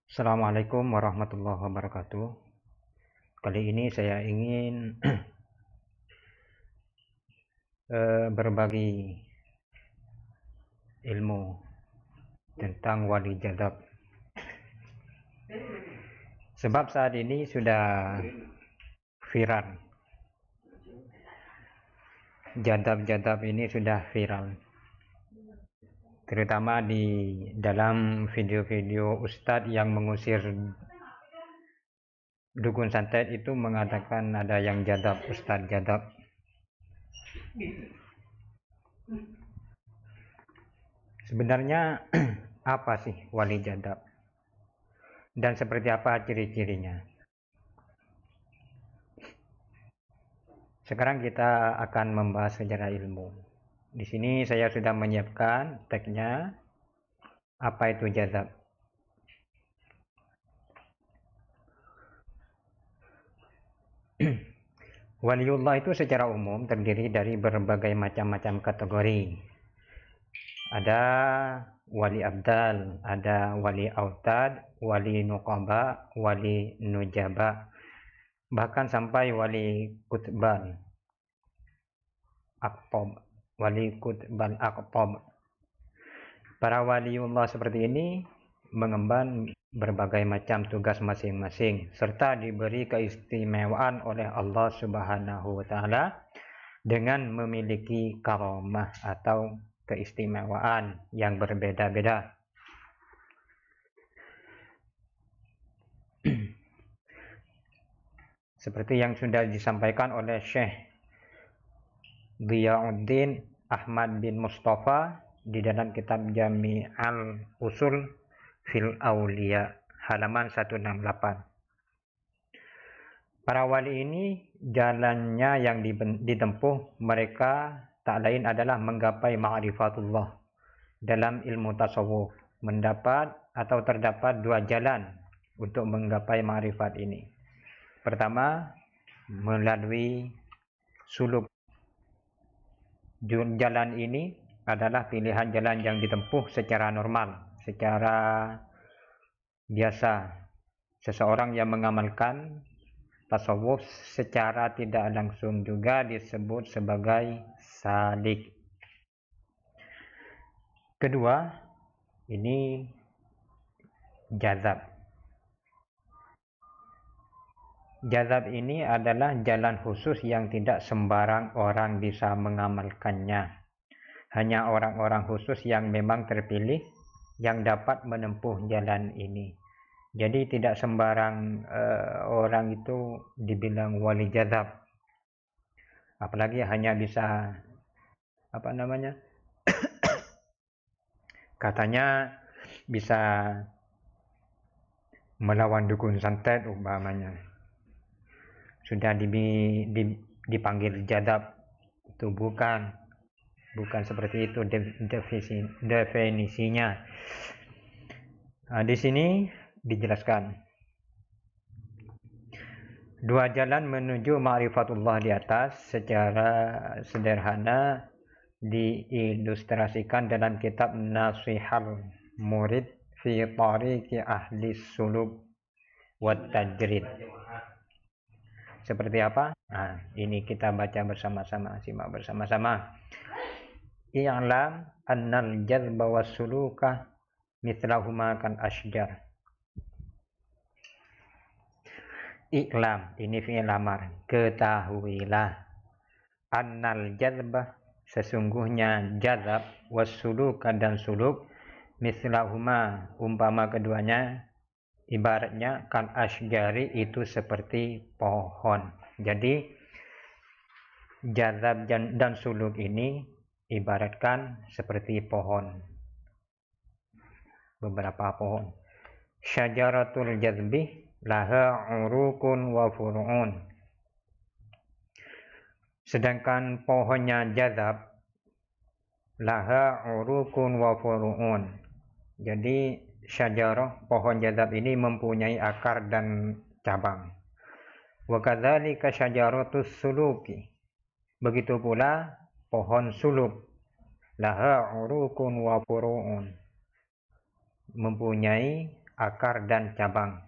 Assalamualaikum warahmatullahi wabarakatuh. Kali ini saya ingin berbagi ilmu tentang wali jadab. Sebab saat ini sudah viral. Jadab-jadab ini sudah viral. Terutama di dalam video-video ustadz yang mengusir dukun santet itu mengatakan ada yang jadab, ustadz jadab. Sebenarnya apa sih wali jadab? Dan seperti apa ciri-cirinya? Sekarang kita akan membahas sejarah ilmu. Di sini saya sudah menyiapkan tagnya, apa itu jadab. Waliullah itu secara umum terdiri dari berbagai macam-macam kategori. Ada wali abdal, ada wali autad, wali nuqaba, wali nujaba, bahkan sampai wali kutban aqtab, wali kutban aqtab. Para waliullah seperti ini mengemban berbagai macam tugas masing-masing serta diberi keistimewaan oleh Allah Subhanahu wa taala dengan memiliki karamah atau keistimewaan yang berbeda-beda. Seperti yang sudah disampaikan oleh Syekh Dhiyauddin Ahmad bin Mustafa di dalam kitab Jami' al-Usul fil Auliya halaman 168. Para wali ini jalannya yang ditempuh mereka tak lain adalah menggapai ma'rifatullah. Dalam ilmu tasawuf mendapat atau terdapat dua jalan untuk menggapai ma'rifat ini. Pertama, melalui suluk. Jalan ini adalah pilihan jalan yang ditempuh secara normal, secara biasa. Seseorang yang mengamalkan tasawuf secara tidak langsung juga disebut sebagai salik. Kedua, ini jazab. Jazab ini adalah jalan khusus yang tidak sembarang orang bisa mengamalkannya. Hanya orang-orang khusus yang memang terpilih yang dapat menempuh jalan ini. Jadi tidak sembarang orang itu dibilang wali jazab. Apalagi hanya bisa katanya bisa melawan dukun santet umpamanya. Sudah dipanggil jadab. Itu bukan seperti itu definisinya. Nah, di sini dijelaskan dua jalan menuju ma'rifatullah di atas secara sederhana diilustrasikan dalam kitab Nasihal Murid fi Tariqi Ahli Suluk wa Tajrid. Seperti apa? Nah, ini kita baca bersama-sama, simak bersama-sama. I'lam annal jazba was-suluka mithlahuma kan asjar. I'lam, ini fi'il amar. Ketahuilah. Annal jazba, sesungguhnya jazab, was-suluka dan suluk, mithlahuma, umpama keduanya, ibaratnya kan asjari itu seperti pohon. Jadi jazab dan suluk ini ibaratkan seperti pohon. Beberapa pohon. Syajaratul jazbi laha urukun wa furu'un. Sedangkan pohonnya jazab laha urukun wa furu'un. Jadi syajarah pohon jazab ini mempunyai akar dan cabang. Wa kadzalika syajaratus suluki. Begitu pula pohon suluk laha urukun wa furu'un. Mempunyai akar dan cabang.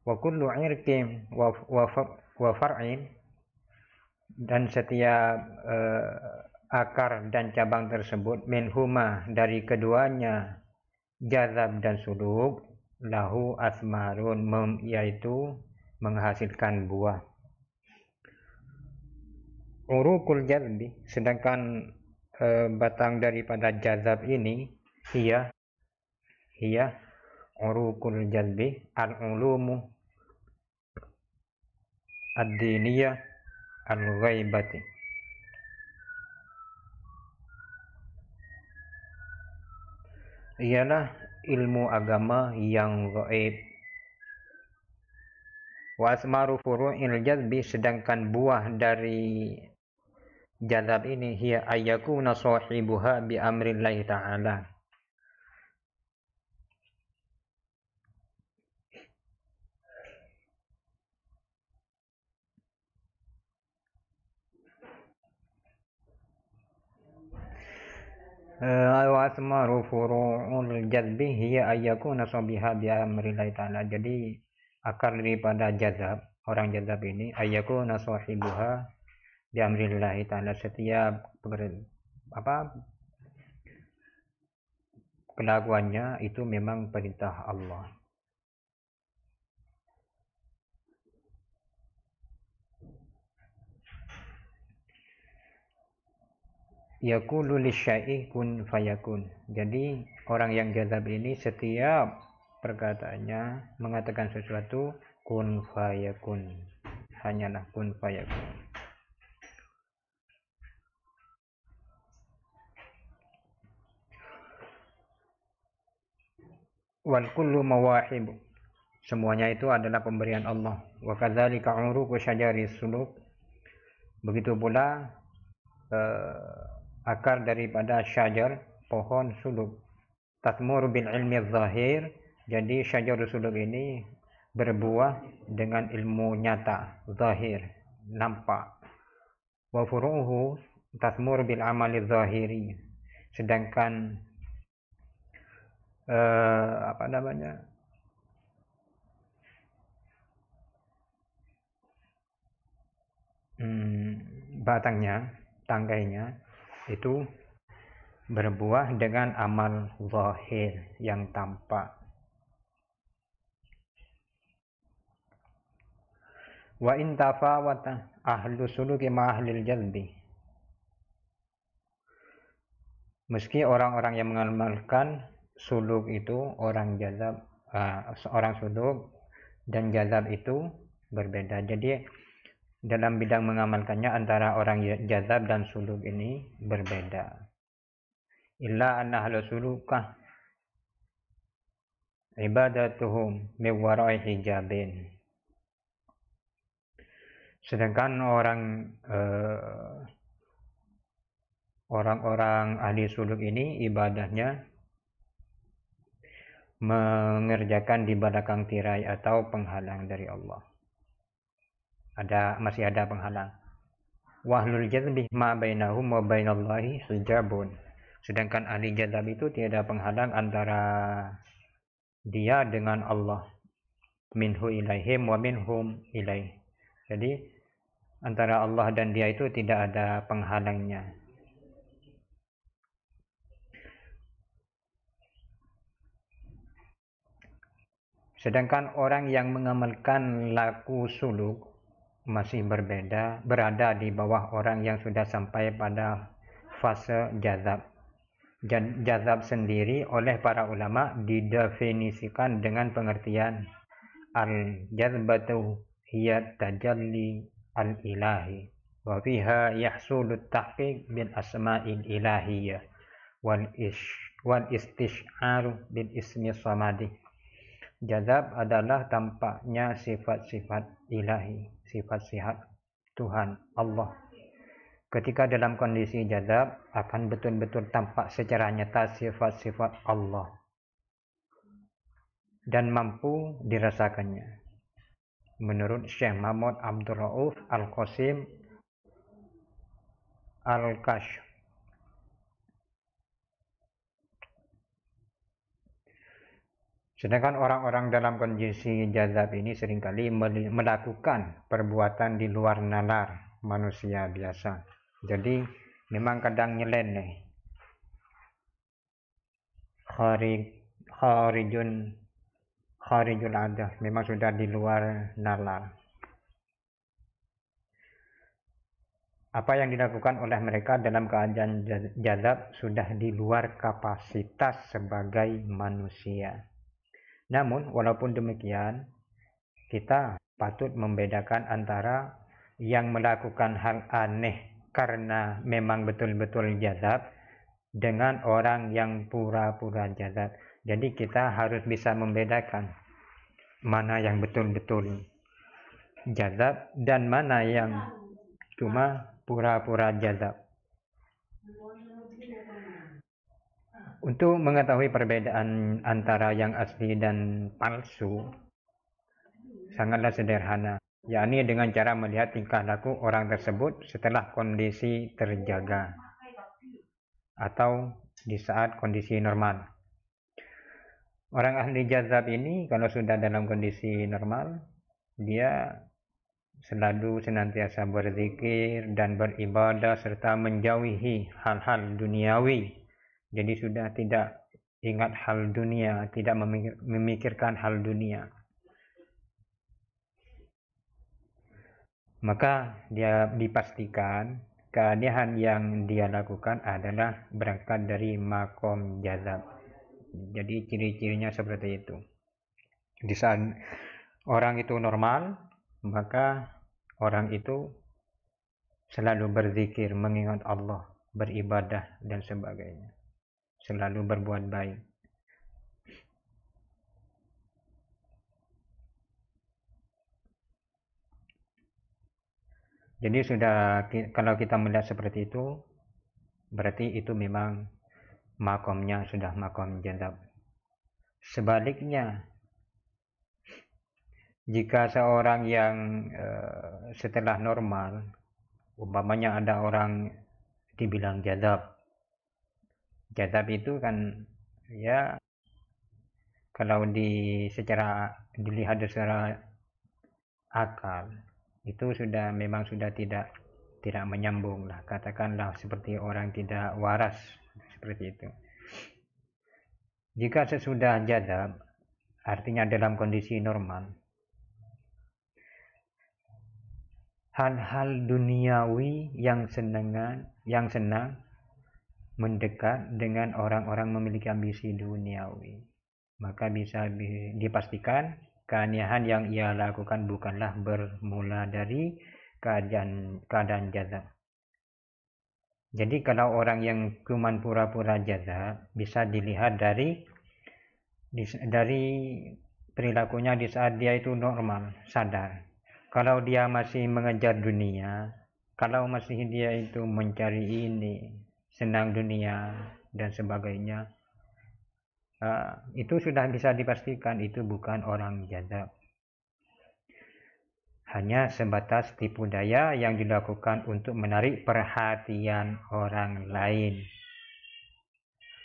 Wa kullu irqin wa far'in, dan setiap akar dan cabang tersebut minhuma dari keduanya jazab dan suluk lahu asmarun yaitu menghasilkan buah. Urukul jazbi, sedangkan batang daripada jazab ini hiya urukul jazbi al-ulumu ad-diniyah al-ghaibati, ialah ilmu agama yang gaib. Wa asmaru furu'il jazbi, sedangkan buah dari jazab ini hiya ayyakuna sahibuha bi amrillahi ta'ala, wa asmaru furu'ul jazbi hiya ayyakuna sahibuha bi amrillahi ta'ala. Jadi akar daripada jazab, orang jazab ini ayyakuna sahibuha bi amrillahi ta'ala, setiap kelakuannya itu memang perintah Allah. Yaqulu lisyai'i kun fayakun. Jadi orang yang jazab ini setiap perkataannya mengatakan sesuatu kun fayakun, hanyalah kun fayakun. Wal kullu mawahib, semuanya itu adalah pemberian Allah. Wa kadzalika uruqu syajari suluk, begitu pula akar daripada syajar, pohon suluk. Tatmur bil ilmi zahir, jadi syajar suluk ini berbuah dengan ilmu nyata, zahir, nampak. Wa furu'uhu tatmur bil amali zahiri, sedangkan batangnya, tanggainya itu berbuah dengan amal zahir yang tampak. Wa in tafawata ahlu suluki ma ahlil jazbi, meski orang-orang yang mengamalkan suluk itu, orang jazab, orang suluk dan jazab itu berbeda. Jadi dalam bidang mengamalkannya antara orang jazab dan suluk ini berbeda. Illa anna ahlu sulukah ibadatuhum min wara'i hijabin, sedangkan orang-orang ahli suluk ini ibadahnya mengerjakan di belakang tirai atau penghalang dari Allah. Masih ada penghalang. Wahlul jazbi ma bainahum wa bainallahi hijabun, sedangkan ahli jazab itu tiada penghalang antara dia dengan Allah. Minhu ilaihim wa minhum ilaih, jadi antara Allah dan dia itu tidak ada penghalangnya. Sedangkan orang yang mengamalkan laku suluk masih berada di bawah orang yang sudah sampai pada fase jazab. Jazab sendiri oleh para ulama didefinisikan dengan pengertian al-jazbatu hiya tajalli al-ilahi wa fiha yahsulut tahqiq bil asma'il ilahiyah wal istish'aru bil ismi samadi. Jazab adalah tampaknya sifat-sifat ilahi, sifat-sifat Tuhan Allah. Ketika dalam kondisi jazab akan betul-betul tampak secara nyata sifat-sifat Allah dan mampu dirasakannya. Menurut Syekh Mahmud Abdul Rauf Al-Qasim Al-Kashf, Sedangkan orang-orang dalam kondisi jazab ini seringkali melakukan perbuatan di luar nalar manusia biasa. Jadi memang kadang nyeleneh. Kharijul adah, memang sudah di luar nalar. Apa yang dilakukan oleh mereka dalam keadaan jazab sudah di luar kapasitas sebagai manusia. Namun walaupun demikian, kita patut membedakan antara yang melakukan hal aneh karena memang betul-betul jazab dengan orang yang pura-pura jazab. Jadi kita harus bisa membedakan mana yang betul-betul jazab dan mana yang cuma pura-pura jazab. Untuk mengetahui perbedaan antara yang asli dan palsu sangatlah sederhana, yakni dengan cara melihat tingkah laku orang tersebut setelah kondisi terjaga atau di saat kondisi normal. Orang ahli jazab ini kalau sudah dalam kondisi normal, dia selalu senantiasa berzikir dan beribadah serta menjauhi hal-hal duniawi. Jadi sudah tidak ingat hal dunia, tidak memikirkan hal dunia. Maka dia dipastikan keanehan yang dia lakukan adalah berangkat dari makom jazab. Jadi ciri-cirinya seperti itu. Di saat orang itu normal, maka orang itu selalu berzikir, mengingat Allah, beribadah dan sebagainya. Selalu berbuat baik. Jadi kalau kita melihat seperti itu, berarti itu memang makomnya sudah makom jazab. Sebaliknya, jika seorang yang setelah normal, umpamanya ada orang dibilang jazab. Jazab itu kan ya kalau dilihat secara akal itu memang sudah tidak menyambung lah, katakanlah seperti orang tidak waras seperti itu. Jika sesudah jazab, artinya dalam kondisi normal, hal-hal duniawi yang senang mendekat dengan orang-orang memiliki ambisi duniawi, maka bisa dipastikan keanehan yang ia lakukan bukanlah bermula dari keadaan jazab. Jadi kalau orang yang cuma pura-pura jazab bisa dilihat dari perilakunya di saat dia itu normal, sadar. Kalau dia masih mengejar dunia, kalau masih dia itu mencari ini, senang dunia dan sebagainya, itu sudah bisa dipastikan itu bukan orang jazab. Hanya sebatas tipu daya yang dilakukan untuk menarik perhatian orang lain.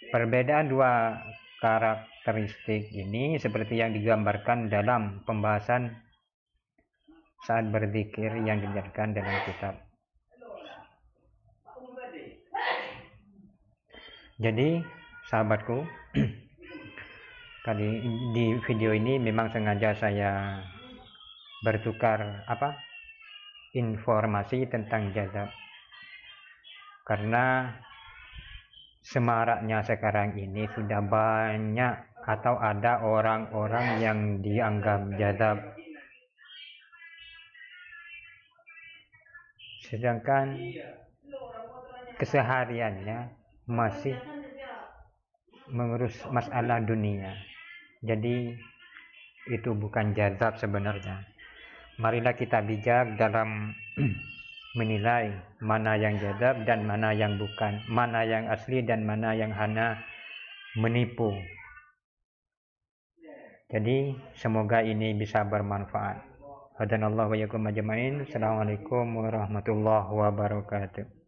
Perbedaan dua karakteristik ini seperti yang digambarkan dalam pembahasan saat berzikir yang dijelaskan dalam kitab. Jadi sahabatku, tadi di video ini memang sengaja saya bertukar informasi tentang jazab, karena semaraknya sekarang ini sudah banyak atau ada orang-orang yang dianggap jazab, sedangkan kesehariannya masih mengurus masalah dunia. Jadi itu bukan jazab sebenarnya. Marilah kita bijak dalam menilai mana yang jazab dan mana yang bukan, mana yang asli dan mana yang hanya menipu. Jadi semoga ini bisa bermanfaat. Hadanallahu wa iyyakum ajmain. Assalamualaikum warahmatullahi wabarakatuh.